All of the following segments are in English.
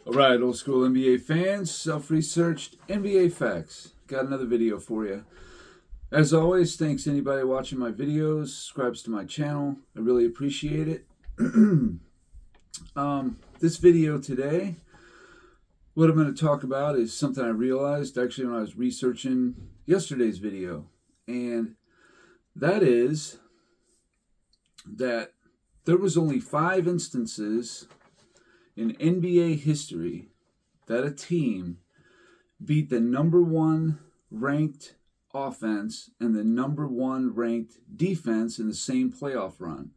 All right, old school NBA fans, self-researched NBA facts. Got another video for you. As always, thanks to anybody watching my videos, subscribes to my channel. I really appreciate it. This video today, what I'm going to talk about is something I realized actually when I was researching yesterday's video. And that is that there was only 5 instances in NBA history that a team beat the number 1 ranked offense and the number 1 ranked defense in the same playoff run.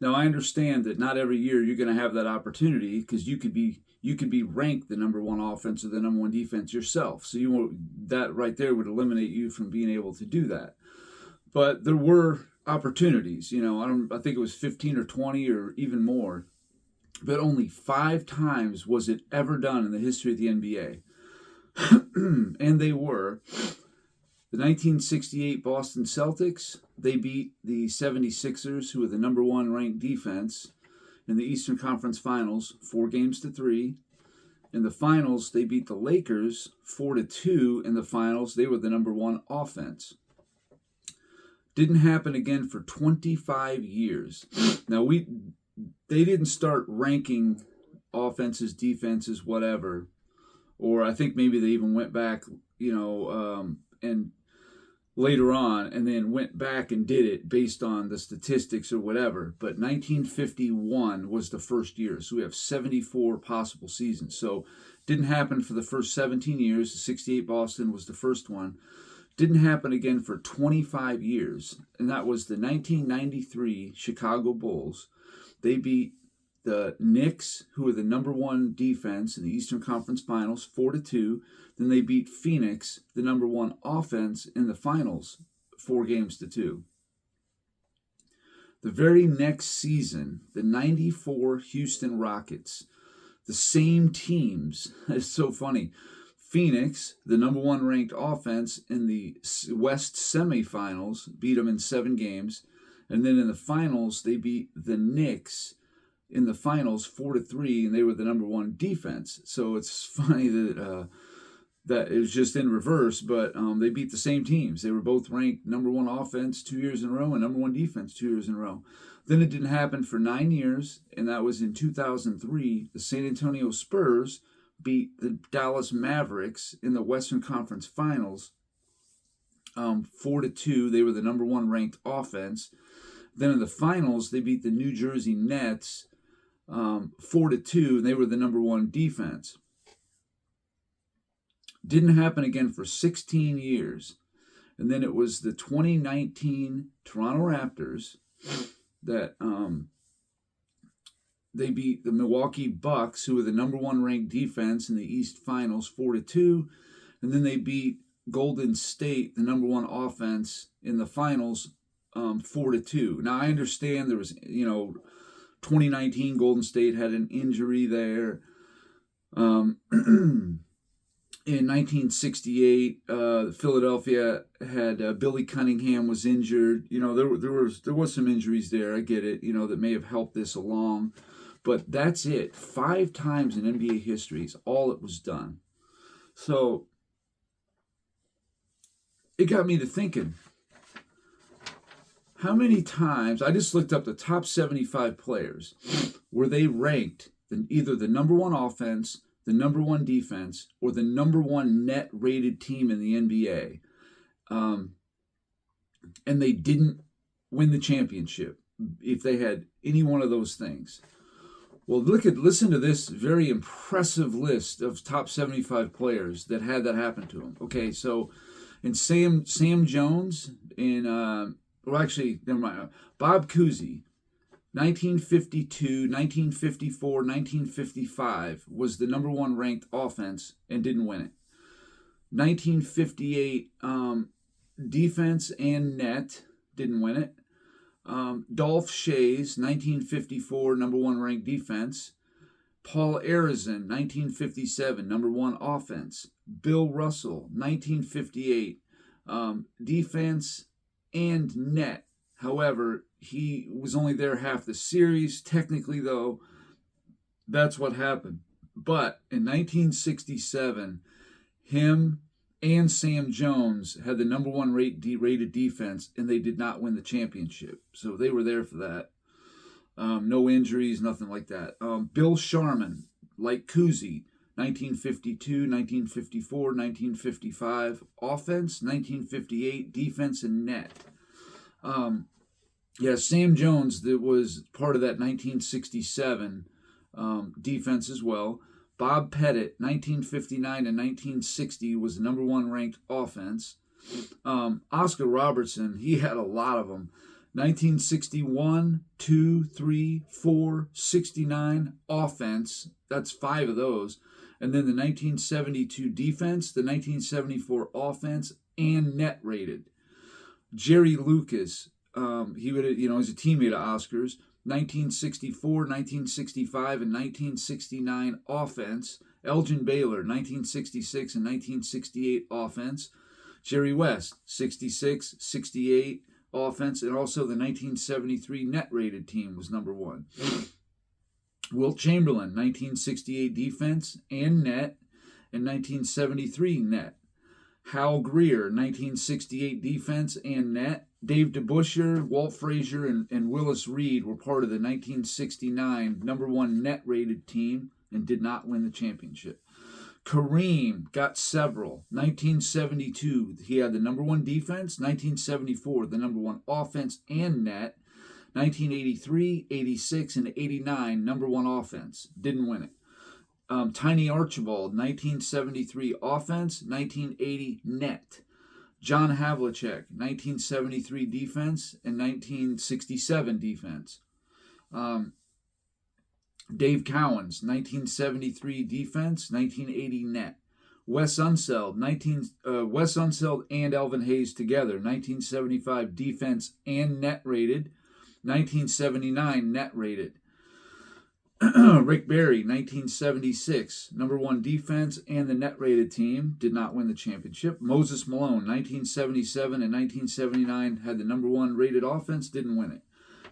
Now I understand that not every year you're going to have that opportunity because you could be ranked the number 1 offense or the number 1 defense yourself. So that right there would eliminate you from being able to do that. But there were opportunities. I think it was 15 or 20 or even more. But only 5 times was it ever done in the history of the NBA. And they were the 1968 Boston Celtics. They beat the 76ers, who were the number 1 ranked defense, in the Eastern Conference Finals, 4-3. In the finals, they beat the Lakers 4-2 in the finals. They were the number 1 offense. Didn't happen again for 25 years. Now, they didn't start ranking offenses, defenses, whatever. Or I think maybe they even went back, and later on, and then went back and did it based on the statistics or whatever. But 1951 was the first year. So we have 74 possible seasons. So didn't happen for the first 17 years. The 68 Boston was the first one. Didn't happen again for 25 years. And that was the 1993 Chicago Bulls. They beat the Knicks, who were the number 1 defense in the Eastern Conference Finals, 4-2. Then they beat Phoenix, the number 1 offense, in the finals, 4-2. The very next season, the 94 Houston Rockets, the same teams. It's so funny. Phoenix, the number 1 ranked offense in the West semifinals, beat them in 7 games. And then in the finals, they beat the Knicks in the finals 4-3, and they were the number 1 defense. So it's funny that it was just in reverse, but they beat the same teams. They were both ranked number 1 offense 2 years in a row and number 1 defense 2 years in a row. Then it didn't happen for 9 years, and that was in 2003. The San Antonio Spurs beat the Dallas Mavericks in the Western Conference Finals 4-2. They were the number 1 ranked offense. Then in the finals, they beat the New Jersey Nets 4-2, and they were the number 1 defense. Didn't happen again for 16 years. And then it was the 2019 Toronto Raptors that they beat the Milwaukee Bucks, who were the number 1 ranked defense in the East Finals, 4-2. And then they beat Golden State, the number 1 offense, in the finals, 4-2. Now, I understand there was, 2019 Golden State had an injury there. In 1968, Philadelphia had Billy Cunningham was injured. There was some injuries there. I get it. That may have helped this along, but that's it. 5 times in NBA history is all it was done. So it got me to thinking. How many times, I just looked up the top 75 players, were they ranked either the number 1 offense, the number 1 defense, or the number 1 net rated team in the NBA. And they didn't win the championship if they had any one of those things. Well, listen to this very impressive list of top 75 players that had that happen to them. Okay, so in Sam Jones, never mind. Bob Cousy, 1952, 1954, 1955 was the number 1 ranked offense and didn't win it. 1958 defense and net, didn't win it. Dolph Schayes, 1954, number 1 ranked defense. Paul Arizin, 1957, number 1 offense. Bill Russell, 1958, defense and net. However, he was only there half the series. Technically, though, that's what happened. But in 1967, him and Sam Jones had the number one rated defense, and they did not win the championship. So they were there for that. No injuries, nothing like that. Bill Sharman, like Cousy, 1952, 1954, 1955. Offense, 1958. Defense and net. Sam Jones, that was part of that 1967 defense as well. Bob Pettit, 1959 and 1960, was the number one ranked offense. Oscar Robertson, he had a lot of them. 1961, 2, 3, 4, 69 offense. That's 5 of those. And then the 1972 defense, the 1974 offense, and net rated. Jerry Lucas, he would, he's a teammate of Oscar's. 1964, 1965, and 1969 offense. Elgin Baylor, 1966 and 1968 offense. Jerry West, 66, 68 offense, and also the 1973 net rated team was number one. Wilt Chamberlain, 1968 defense and net, and 1973 net. Hal Greer, 1968 defense and net. Dave DeBusschere, Walt Frazier, and Willis Reed were part of the 1969 number one net rated team and did not win the championship. Kareem got several. 1972, he had the number one defense. 1974, the number one offense and net. 1983, 86, and 89, number one offense. Didn't win it. Tiny Archibald, 1973 offense, 1980 net. John Havlicek, 1973 defense and 1967 defense. Dave Cowens, 1973 defense, 1980 net. Wes Unseld and Elvin Hayes together, 1975 defense and net rated, 1979 net rated. Rick Barry, 1976, number one defense and the net rated team, did not win the championship. Moses Malone, 1977 and 1979, had the number one rated offense, didn't win it.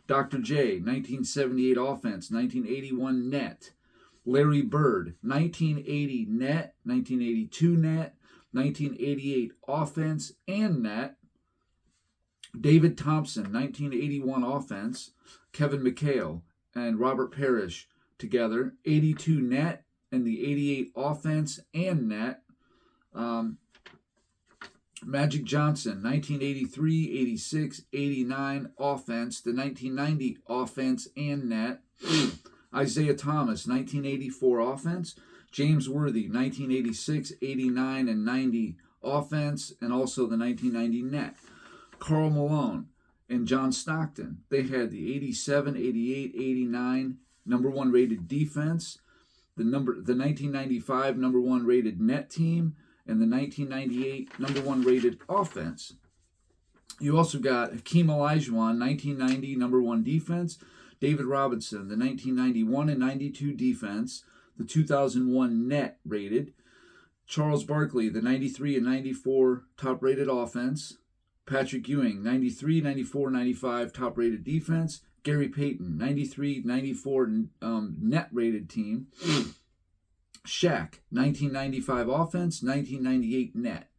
Dr. J, 1978 offense, 1981 net. Larry Bird, 1980 net, 1982 net, 1988 offense and net. David Thompson, 1981 offense. Kevin McHale and Robert Parrish together, 82 net, and the 88 offense and net. Magic Johnson, 1983, 86, 89 offense, the 1990 offense and net. Isaiah Thomas, 1984 offense. James Worthy, 1986, 89, and 90 offense, and also the 1990 net. Karl Malone and John Stockton, they had the 87, 88, 89 number one rated defense, the 1995 number one rated net team, and the 1998 number one rated offense. You also got Hakeem Olajuwon, 1990 number one defense, David Robinson, the 1991 and 92 defense, the 2001 net rated, Charles Barkley, the 93 and 94 top rated offense, Patrick Ewing, 93, 94, 95 top rated defense, Gary Payton, 93, 94 net rated team, Shaq, 1995 offense, 1998 net.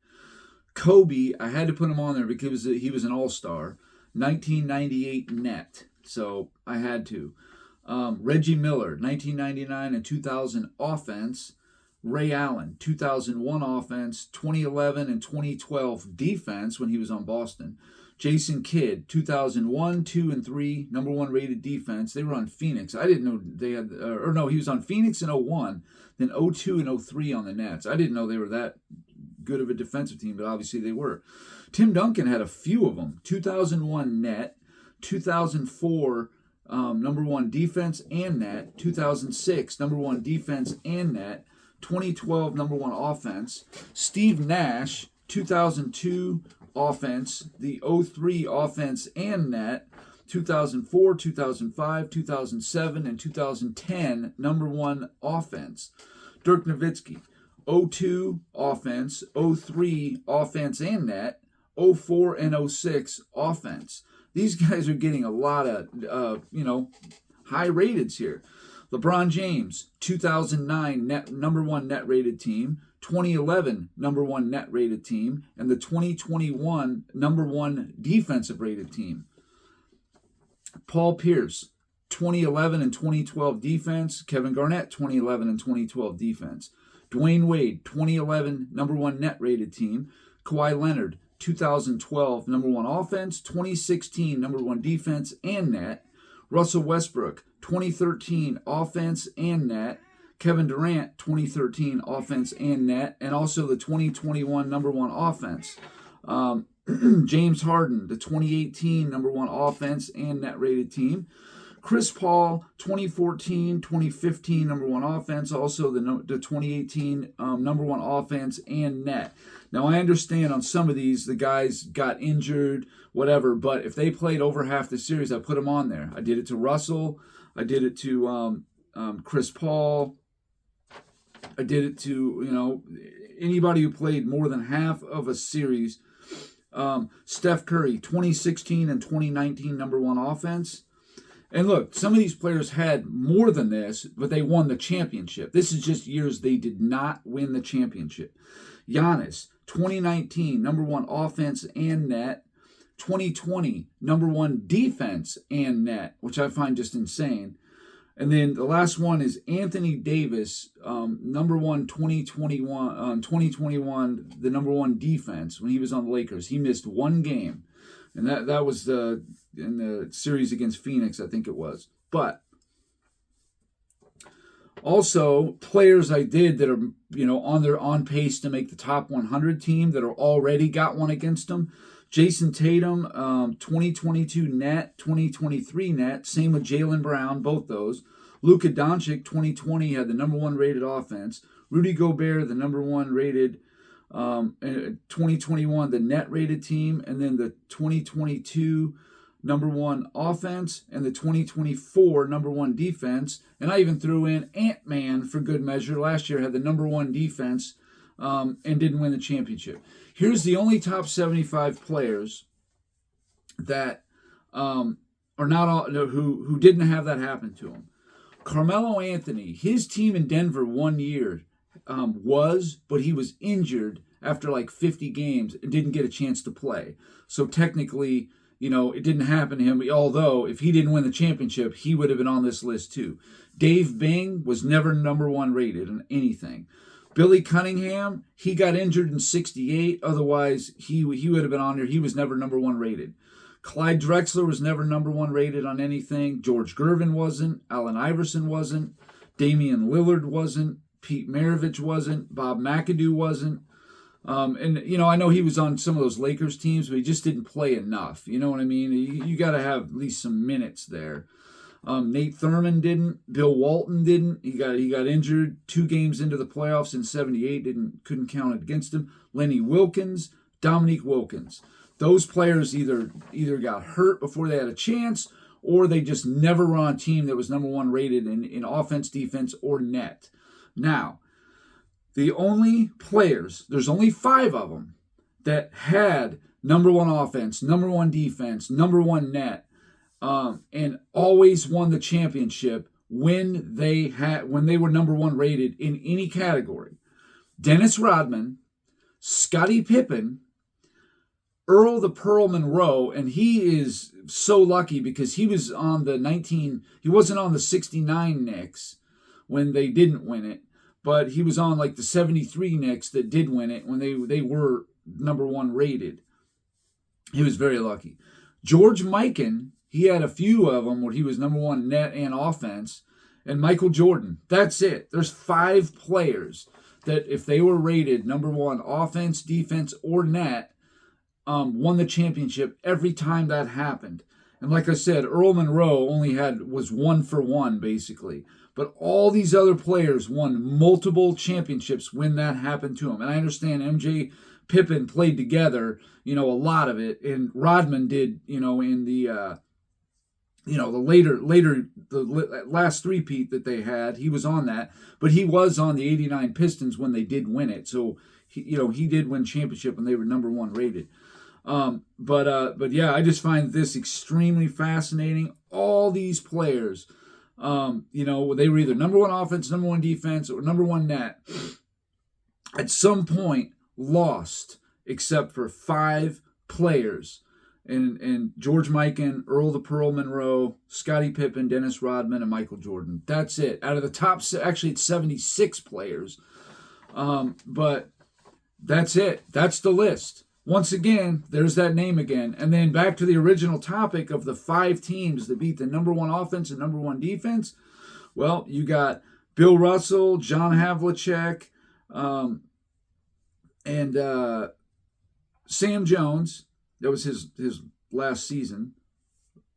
Kobe, I had to put him on there because he was an all-star, 1998 net, so I had to. Reggie Miller, 1999 and 2000 offense. Ray Allen, 2001 offense, 2011 and 2012 defense when he was on Boston. Jason Kidd, 2001, 2, and 3, number one rated defense. They were on Phoenix. I didn't know they had, he was on Phoenix in 01, then 02 and 03 on the Nets. I didn't know they were that good of a defensive team, but obviously they were. Tim Duncan had a few of them. 2001 net, 2004 number one defense and net, 2006 number one defense and net, 2012 number one offense. Steve Nash, 2002 offense, the 03 offense and net, 2004, 2005, 2007, and 2010 number one offense. Dirk Nowitzki, 02 offense, 03 offense and net, 04 and 06 offense. These guys are getting a lot of, high rateds here. LeBron James, 2009 number one net rated team, 2011 number one net rated team, and the 2021 number one defensive rated team. Paul Pierce, 2011 and 2012 defense. Kevin Garnett, 2011 and 2012 defense. Dwayne Wade, 2011 number one net rated team. Kawhi Leonard, 2012 number one offense, 2016 number one defense and net. Russell Westbrook, 2013 offense and net. Kevin Durant, 2013 offense and net, and also the 2021 number one offense. James Harden, the 2018 number one offense and net rated team. Chris Paul, 2014, 2015 number one offense, also the 2018 number one offense and net. Now, I understand on some of these, the guys got injured, whatever, but if they played over half the series, I put them on there. I did it to Russell. I did it to Chris Paul. I did it to, anybody who played more than half of a series. Steph Curry, 2016 and 2019 number one offense. And look, some of these players had more than this, but they won the championship. This is just years they did not win the championship. Giannis, 2019, number one offense and net. 2020, number one defense and net, which I find just insane. And then the last one is Anthony Davis, number one 2021, the number one defense when he was on the Lakers. He missed one game. And that was in the series against Phoenix, I think it was. But also players I did that are on pace to make the top 100 team that are already got one against them. Jason Tatum, 2022 net, 2023 net. Same with Jaylen Brown, both those. Luka Doncic, 2020 had the number one rated offense. Rudy Gobert, the number one rated. 2021, the net rated team, and then the 2022 number one offense and the 2024 number one defense. And I even threw in Ant-Man for good measure. Last year had the number one defense and didn't win the championship. Here's the only top 75 players that are not all, who didn't have that happen to them. Carmelo Anthony, his team in Denver 1 year but he was injured after like 50 games and didn't get a chance to play. So technically, it didn't happen to him, although if he didn't win the championship, he would have been on this list too. Dave Bing was never number one rated in anything. Billy Cunningham, he got injured in 68. Otherwise, he would have been on there. He was never number one rated. Clyde Drexler was never number one rated on anything. George Gervin wasn't. Allen Iverson wasn't. Damian Lillard wasn't. Pete Maravich wasn't. Bob McAdoo wasn't. I know he was on some of those Lakers teams, but he just didn't play enough. You know what I mean? You got to have at least some minutes there. Nate Thurman didn't. Bill Walton didn't. He got injured 2 games into the playoffs in 78. Couldn't count it against him. Lenny Wilkins, Dominique Wilkins. Those players either got hurt before they had a chance, or they just never were on a team that was number one rated in offense, defense, or net. Now, the only players, there's only 5 of them that had number one offense, number one defense, number one net, and always won the championship when they were number one rated in any category. Dennis Rodman, Scottie Pippen, Earl the Pearl Monroe, and he is so lucky because he was on he wasn't on the 69 Knicks when they didn't win it, but he was on like the 73 Knicks that did win it when they were number one rated. He was very lucky. George Mikan, he had a few of them where he was number one net and offense. And Michael Jordan, that's it. There's 5 players that if they were rated number one offense, defense, or net, won the championship every time that happened. And like I said, Earl Monroe was 1 for 1 basically. But all these other players won multiple championships when that happened to them. And I understand MJ, Pippen played together, a lot of it. And Rodman did, in the, the last three-peat that they had, he was on that. But he was on the 89 Pistons when they did win it. So, he did win championship when they were number one rated. But yeah, I just find this extremely fascinating. All these players You know, they were either number one offense, number one defense, or number one net. At some point, lost, except for 5 players. And George Mikan, Earl the Pearl Monroe, Scottie Pippen, Dennis Rodman, and Michael Jordan. That's it. Out of the top, actually it's 76 players. But that's it. That's the list. Once again, there's that name again. And then back to the original topic of the 5 teams that beat the number one offense and number one defense. Well, you got Bill Russell, John Havlicek, and Sam Jones. That was his last season.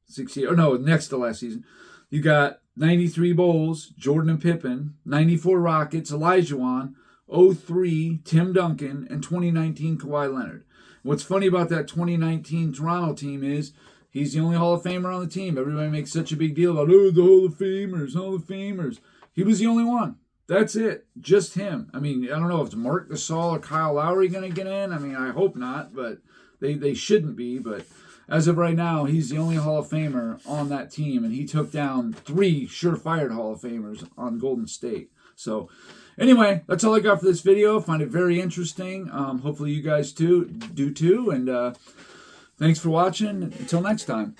68, or no, next to last season. You got 93 Bulls, Jordan and Pippen, 94 Rockets, Olajuwon, 03 Tim Duncan, and 2019 Kawhi Leonard. What's funny about that 2019 Toronto team is he's the only Hall of Famer on the team. Everybody makes such a big deal about, oh, the Hall of Famers. He was the only one. That's it. Just him. I mean, I don't know if it's Marc Gasol or Kyle Lowry going to get in. I mean, I hope not, but they shouldn't be. But as of right now, he's the only Hall of Famer on that team, and he took down 3 surefire Hall of Famers on Golden State. So anyway, that's all I got for this video. I find it very interesting. Hopefully you guys do too. And thanks for watching. Until next time.